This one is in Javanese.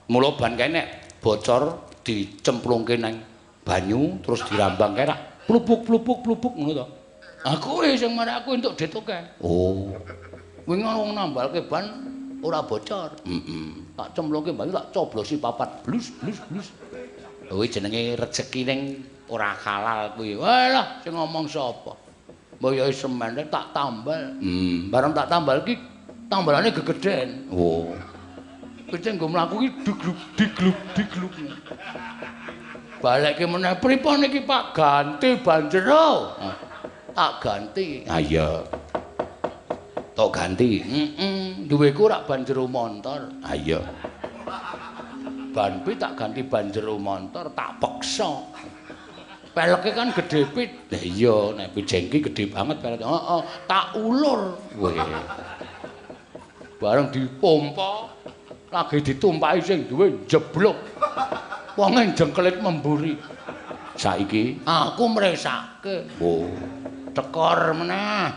Mula ban kae nek bocor dicemplungke nang banyu terus dirambang kae rak plupuk ngono to. Aku sing marek aku entuk dit akeh. Oh. Wingi ana wong nambalke ban ora bocor. Tak cemplungke banyu tak coblosi papat blus. Kuwi jenenge rezeki ning ora halal kuwi. Walah sing ngomong sapa? Mboyo semen tak tambal. Bareng tak tambal ki tambalane gegeden. Oh. Kuwi nggo mlaku ki digluk. Balekke meneh pripun iki Pak ganti ban jero. Tak ganti. Ah iya. Tak ganti. Duweku rak ban jero montor. Ah iya. Ban pi tak ganti ban jero montor tak peksa. Peleke kan gedhe pit. Lah iya nek pijengki gedhe banget peleke. Heeh, tak ulur. Weh. Bareng dipompa lagi ditumpahi sing duwe jeblok. Wonge jengkelit memburi. Saiki aku mresake. Oh, tekor meneh.